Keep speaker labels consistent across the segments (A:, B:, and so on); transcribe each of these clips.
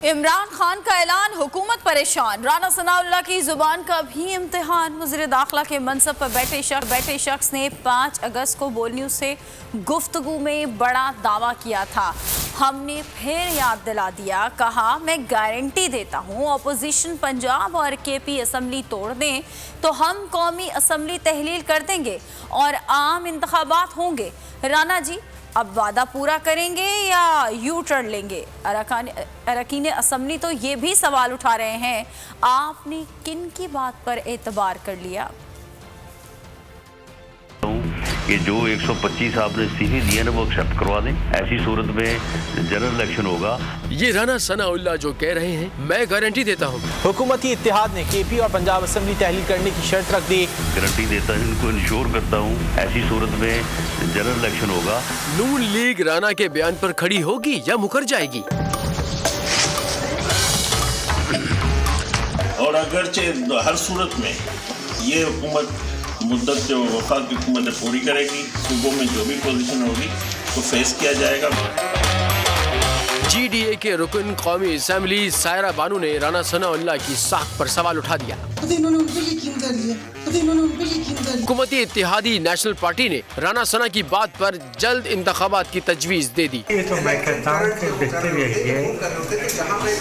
A: इमरान खान का ऐलान, हुकूमत परेशान। राना सनाउल्लाह की जुबान का भी इम्तिहान। वज़ीर दाखिला के मनसब पर बैठे शख्स ने 5 अगस्त को बोल न्यूज़ से गुफ्तगू में बड़ा दावा किया था। हमने फिर याद दिला दिया, कहा मैं गारंटी देता हूँ अपोजिशन पंजाब और KP असम्बली तोड़ दें तो हम कौमी असम्बली तहलील कर देंगे और आम इंतखाबात होंगे। राना जी अब वादा पूरा करेंगे या यू टर्न लेंगे? अरकान असम्बली तो ये भी सवाल उठा रहे हैं, आपने किन की बात पर एतबार कर लिया?
B: कि जो 125 आपने सीवी दिए ना वो एक्सेप्ट करवा दें। ऐसी सूरत में जनरल इलेक्शन होगा।
C: ये राना सनाउल्लाह जो कह रहे हैं, मैं गारंटी देता हूँ
D: हुकूमती इत्तेहाद ने KP और पंजाब असम्बली तहलील करने की शर्त रख दी।
B: गारंटी देता हूँ, इनको इंश्योर करता हूँ ऐसी सूरत में जनरल इलेक्शन होगा।
C: नून लीग राना के बयान पर खड़ी होगी या मुकर जाएगी?
E: और अगरचे हर सूरत में ये हुकूमत मुद्दत जो वफाक की हुकूमत पूरी करेगी, सूबों में जो भी पोजीशन होगी तो फेस किया जाएगा।
C: GDA के रुकन कौमी असम्बली सायरा बानू ने राना सनाउल्लाह की साख पर सवाल उठा दिया। हुकूमती इत्तेहादी नेशनल पार्टी ने राना सना की बात पर जल्द इंतखाबात की तजवीज़ दे दी।
F: ये तो मैं कहता हूँ कि बेहतर यही है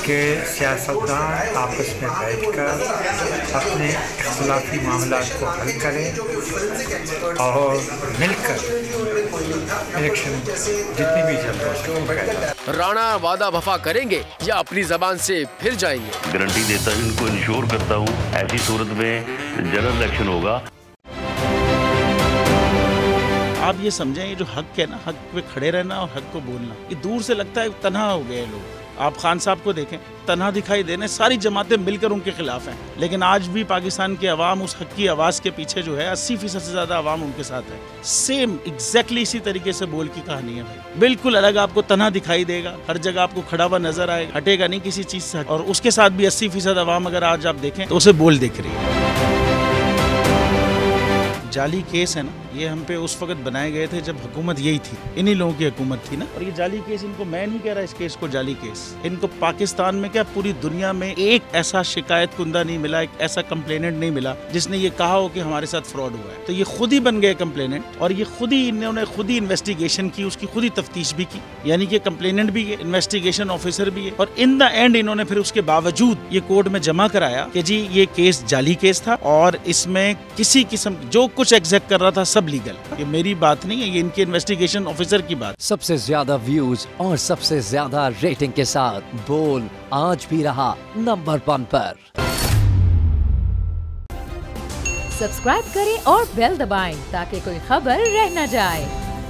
F: कि सियासतदान आपस में बैठकर अपने इख्तिलाफी मामलात को हल करें और मिलकर इलेक्शन जितनी भी जल्द।
C: राणा वादा वफा करेंगे या अपनी जबान से फिर जाएंगे?
B: गारंटी देता हूँ, इनको इंश्योर करता हूँ ऐसी सूरत में जनरल इलेक्शन होगा।
G: आप ये समझें, ये जो हक है ना, हक पे खड़े रहना और हक को बोलना, ये दूर से लगता है तन्हा हो गए लोग। आप खान साहब को देखें, तन्हा दिखाई देने, सारी जमातें मिलकर उनके खिलाफ हैं, लेकिन आज भी पाकिस्तान की आवाम उस हक की आवाज़ के पीछे जो है 80% से ज़्यादा आवाम उनके साथ है। सेम एग्जैक्टली इसी तरीके से बोल की कहानी है भाई, बिल्कुल अलग आपको तन्हा दिखाई देगा, हर जगह आपको खड़ा हुआ नजर आएगा, हटेगा नहीं किसी चीज़ से। और उसके साथ भी 80% आवाम अगर आज आप देखें तो उसे बोल दिख रही है। जाली केस है ना, ये हम पे उस वक्त बनाए गए थे जब हुकूमत यही थी, इन्हीं लोगों की हुकूमत थी ना। और ये जाली केस, इनको मैं नहीं कह रहा इस केस को जाली केस, इनको पाकिस्तान में क्या पूरी दुनिया में एक ऐसा शिकायत कुंदा नहीं मिला, एक ऐसा कंप्लेनेंट नहीं मिला जिसने ये कहा हो कि हमारे साथ फ्रॉड हुआ है। तो ये खुद ही बन गए कंप्लेनेंट और ये खुद ही, इन्होंने खुद ही इन्वेस्टिगेशन की, उसकी खुद ही तफ्तीश भी की, यानी कि कंप्लेनेंट भी है, इन्वेस्टिगेशन ऑफिसर भी है। और इन द एंड इन्होंने फिर उसके बावजूद ये कोर्ट में जमा कराया कि जी ये केस जाली केस था और इसमें किसी किस्म जो कुछ एग्जैक्ट कर रहा था सब लीगल। ये मेरी बात नहीं है, ये इनके इन्वेस्टिगेशन ऑफिसर की बात।
H: सबसे ज्यादा व्यूज और सबसे ज्यादा रेटिंग के साथ बोल आज भी रहा नंबर 1 पर।
I: सब्सक्राइब करें और बेल दबाएं ताकि कोई खबर रह न जाए।